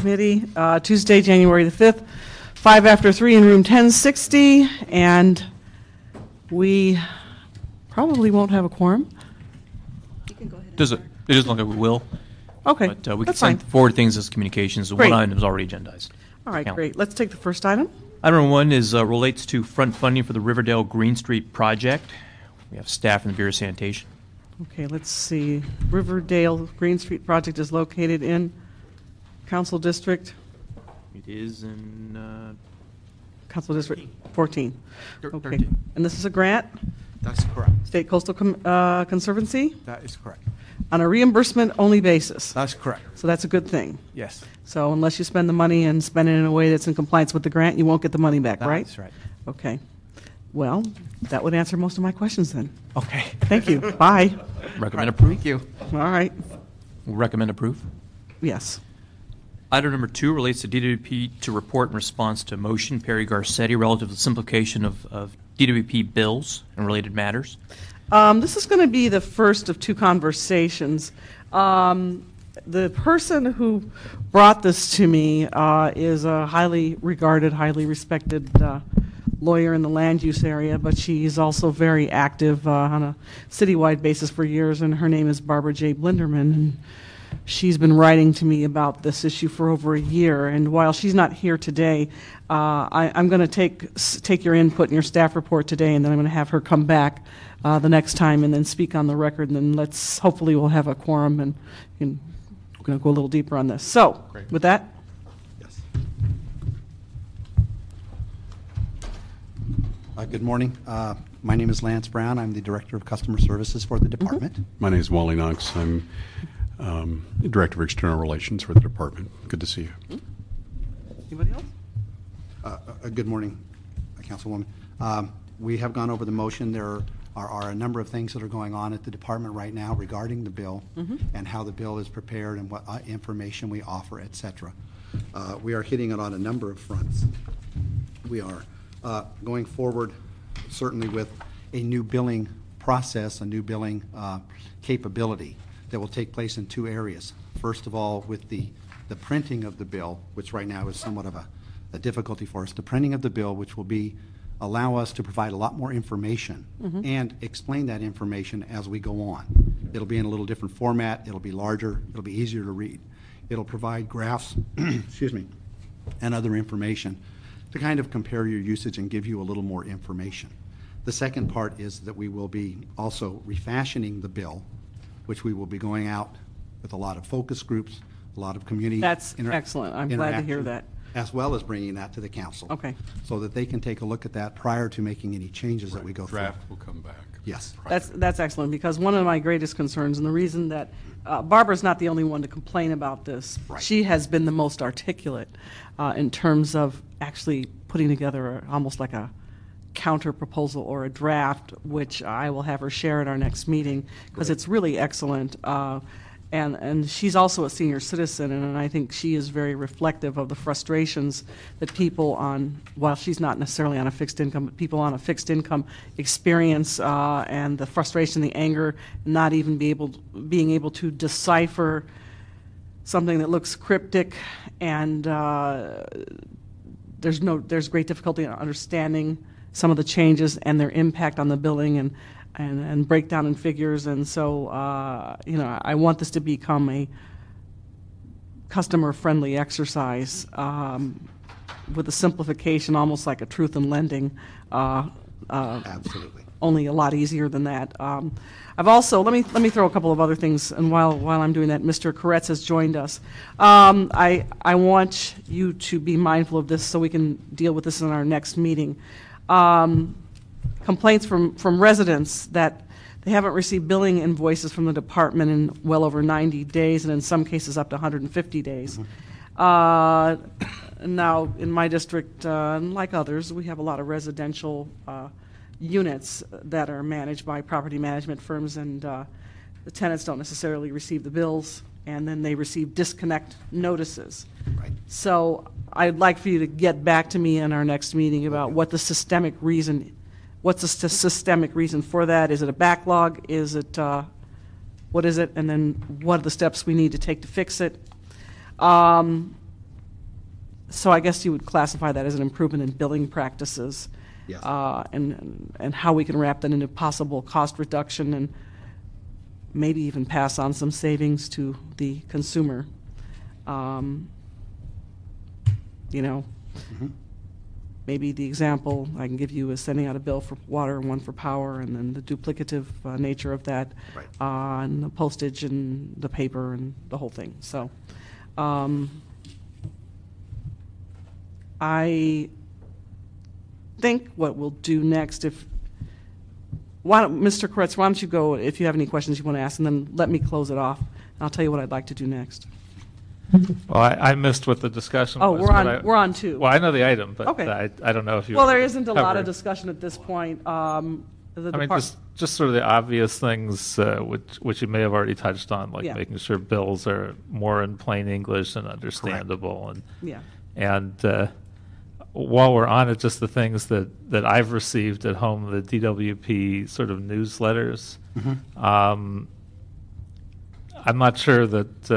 Committee, Tuesday, January the 5th, 5 after 3 in room 1060, and we probably won't have a quorum. You can go ahead. It doesn't look like we will. Okay, But we can that's fine. send forward things as communications. The Great. one item is already agendized. All right, Count. great. Let's take the first item. Item number one is relates to front funding for the Riverdale Green Street project. We have staff from the Bureau of Sanitation. Okay, let's see. Riverdale Green Street project is located in Council District, It is in Council District 14. Okay, 13. and this is a grant, That's correct. State Coastal Conservancy, That is correct. on a reimbursement-only basis. That's correct. So that's a good thing. Yes. So unless you spend the money and spend it in a way that's in compliance with the grant, you won't get the money back, right? That's right. Okay. Well, that would answer most of my questions then. Okay. Thank you. Bye. Recommend approve. Thank you. All right. We'll recommend approve. Yes. Item number two relates to DWP to report in response to motion Perry Garcetti relative to the simplification of DWP bills and related matters. This is going to be the first of two conversations. The person who brought this to me is a highly regarded, highly respected lawyer in the land use area, but she's also very active on a citywide basis for years, and her name is Barbara J. Blinderman. And she's been writing to me about this issue for over a year, and while she's not here today, I'm going to take your input and your staff report today, and then I'm going to have her come back the next time and then speak on the record, and then hopefully we'll have a quorum, and we're going to go a little deeper on this. So, with that, Yes. Good morning. My name is Lance Brown. I'm the Director of Customer Services for the department. My name is Wally Knox. I'm the Director of External Relations for the department. Good to see you. anybody else? Good morning, Councilwoman. We have gone over the motion. There are a number of things that are going on at the department right now regarding the bill and how the bill is prepared and what information we offer, et cetera. We are hitting it on a number of fronts. We are going forward certainly with a new billing process, a new billing capability that will take place in two areas. First of all, with the printing of the bill, which right now is somewhat of a difficulty for us, the printing of the bill, which will allow us to provide a lot more information and explain that information as we go on. It'll be in a little different format, it'll be larger, it'll be easier to read. It'll provide graphs, excuse me, and other information to kind of compare your usage and give you a little more information. The second part is that we will be also refashioning the bill, which we will be going out with a lot of focus groups, a lot of community. That's excellent. I'm glad to hear interaction, that. as well as bringing that to the council. Okay. So that they can take a look at that prior to making any changes that we go through. Draft will come back. Yes. That's excellent, because one of my greatest concerns, and the reason that Barbara's not the only one to complain about this, Right. she has been the most articulate in terms of actually putting together almost like a counter proposal or a draft, which I will have her share at our next meeting, because it's really excellent. And she's also a senior citizen, and I think she is very reflective of the frustrations that people while she's not necessarily on a fixed income, but people on a fixed income experience, and the frustration, the anger, not even being able to decipher something that looks cryptic, and there's great difficulty in understanding some of the changes and their impact on the billing and breakdown in figures. And so, I want this to become a customer-friendly exercise with a simplification, almost like a truth in lending. Absolutely. Only a lot easier than that. I've also, let me throw a couple of other things, and while I'm doing that, Mr. Koretz has joined us. I want you to be mindful of this so we can deal with this in our next meeting. Complaints from residents that they haven't received billing invoices from the department in well over 90 days, and in some cases up to 150 days. Now, in my district, and like others, we have a lot of residential units that are managed by property management firms, and the tenants don't necessarily receive the bills, and then they receive disconnect notices. Right. So I'd like for you to get back to me in our next meeting about what the systemic reason, what's the systemic reason for that? Is it a backlog? Is it, what is it? And then what are the steps we need to take to fix it? So I guess you would classify that as an improvement in billing practices. Yes. And how we can wrap that into possible cost reduction and maybe even pass on some savings to the consumer. You know, maybe the example I can give you is sending out a bill for water and one for power, and then the duplicative nature of that, Right. And the postage and the paper and the whole thing. So I think what we'll do next, Mr. Koretz, why don't you go if you have any questions you want to ask, and then let me close it off, and I'll tell you what I'd like to do next. Well, I missed what the discussion Oh, was. we're on two. Well, I know the item, but Okay. I don't know if you. Well, there isn't a lot of covered. discussion at this point. I mean, just sort of the obvious things which you may have already touched on, like Yeah. making sure bills are more in plain English and understandable, Yeah. and while we're on it, just the things that I've received at home, the DWP sort of newsletters. I'm not sure that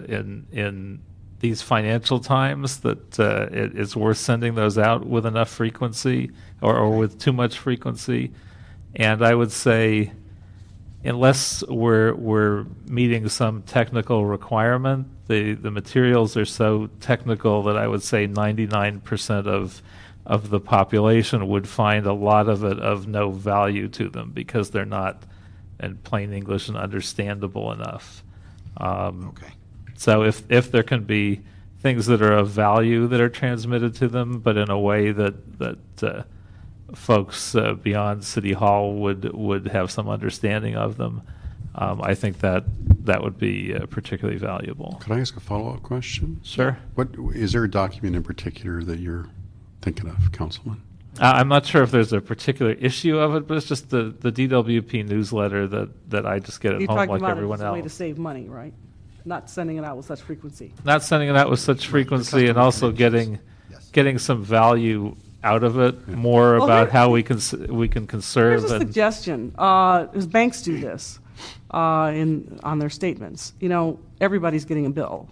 in these financial times that it is worth sending those out with enough frequency or with too much frequency. And I would say, unless we're meeting some technical requirement, the materials are so technical that I would say 99% of the population would find a lot of it of no value to them because they're not in plain English and understandable enough. Okay. So if there can be things that are of value that are transmitted to them, but in a way that folks beyond City Hall would have some understanding of them, I think that would be particularly valuable. Could I ask a follow-up question? Sure. What is there a document in particular that you're thinking of, Councilman? I'm not sure if there's a particular issue of it, but it's just the DWP newsletter that I just get at You're home talking like about it everyone as a way to else. save money, right? Not sending it out with such frequency. Not sending it out with such frequency, and customer also connections. Yes. getting some value out of it, more Well, about here- how we can conserve. Here's a and suggestion. As banks do this on their statements. You know, everybody's getting a bill.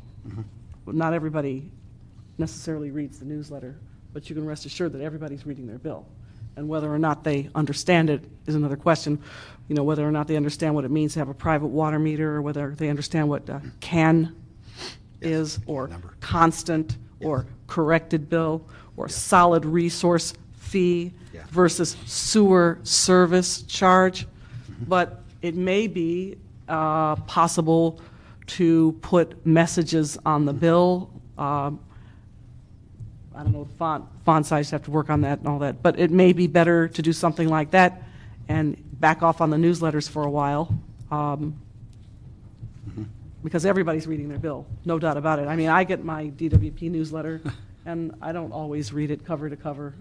Not everybody necessarily reads the newsletter, but you can rest assured that everybody's reading their bill. And whether or not they understand it is another question. You know, whether or not they understand what it means to have a private water meter, or whether they understand what CAN is, or number. constant, or corrected bill, or solid resource fee Yeah. versus sewer service charge. But it may be possible to put messages on the bill. I don't know, font size, have to work on that and all that. But it may be better to do something like that and back off on the newsletters for a while, because everybody's reading their bill, no doubt about it. I mean, I get my DWP newsletter, and I don't always read it cover to cover.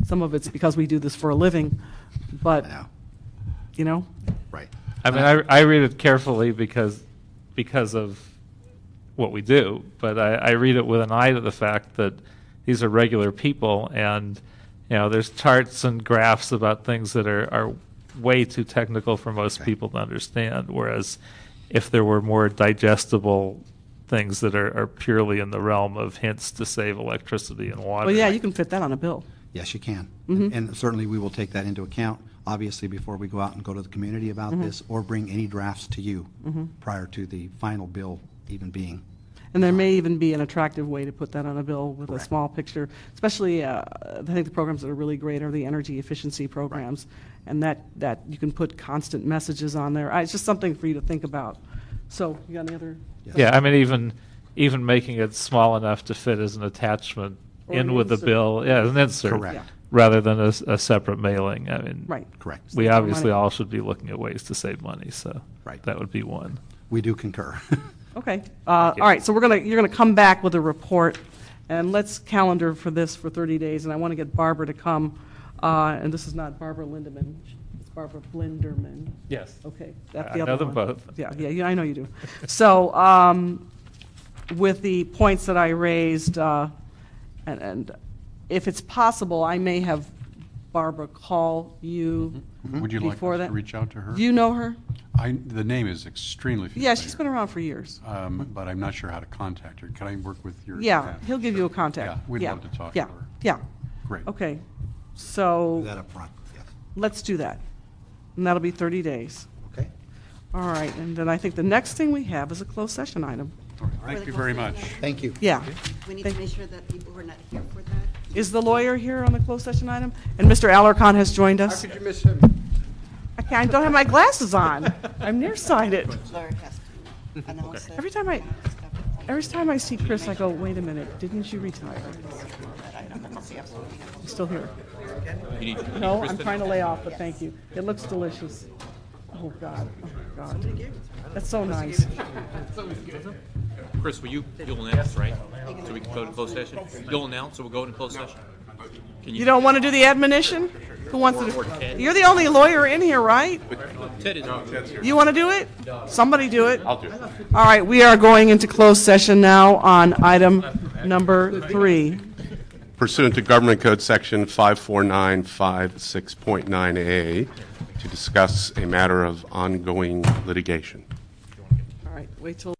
Some of it's because we do this for a living, but, Yeah. you know, Right. I mean, I read it carefully because of what we do, but I read it with an eye to the fact that these are regular people, and you know, there's charts and graphs about things that are way too technical for most Okay. people to understand. Whereas, if there were more digestible things that are purely in the realm of hints to save electricity and water. well, yeah, you can fit that on a bill. Yes, you can. Mm-hmm. And certainly, we will take that into account, obviously, before we go out and go to the community about Mm-hmm. this, or bring any drafts to you prior to the final bill even being. And there may even be an attractive way to put that on a bill with a Correct. small picture. Especially, I think the programs that are really great are the energy efficiency programs, and that you can put constant messages on there. It's just something for you to think about. So, you got any other? Yeah, I mean, even making it small enough to fit as an attachment Or in an with the insert. bill, yeah, an insert, Correct. Yeah. rather than a separate mailing. I mean, Right. Correct. we Save more obviously money. all should be looking at ways to save money, so Right. that would be one. We do concur. Okay. All right, so you're gonna come back with a report, and let's calendar for this for 30 days, and I want to get Barbara to come, and this is not Barbara Lindeman, it's Barbara Blinderman. Yes. Okay. That's I the know other them one. both. Yeah, I know you do. So, with the points that I raised, and if it's possible, I may have Barbara call you Would you like before us that? to reach out to her? Do you know her? The name is extremely familiar. Yeah, she's been around for years. But I'm not sure how to contact her. Can I work with your Yeah, staff? he'll give you a contact. Yeah, we'd love to talk to Yeah, her. yeah. Great. Okay, Do so that up front. Yes. let's do that. And that'll be 30 days. Okay? All right, and then I think the next thing we have is a closed session item. All right. Thank you very much. Thank you. Yeah. We need Thank- to make sure that people who are not here for that. Is the lawyer here on the closed session item? And Mr. Alarcon has joined us? How could you miss him? Okay, I don't have my glasses on. I'm nearsighted. Laura has to announce it. Every time I see Chris, I go, wait a minute, didn't you retire? I'm still here. No, I'm trying to lay off, but thank you. It looks delicious. Oh, God. Oh, God. That's so nice. Chris, you'll announce, right? So we can go to closed session? You'll announce, so we'll go into closed session? Can You don't want to do the admonition? Who wants Or to? Ted. You're the only lawyer in here, right? Ted is on. You want to do it? Somebody do it. I'll do it. All right, we are going into closed session now on item number 3. Pursuant to Government Code Section 54956.9A, to discuss a matter of ongoing litigation. All right, wait till.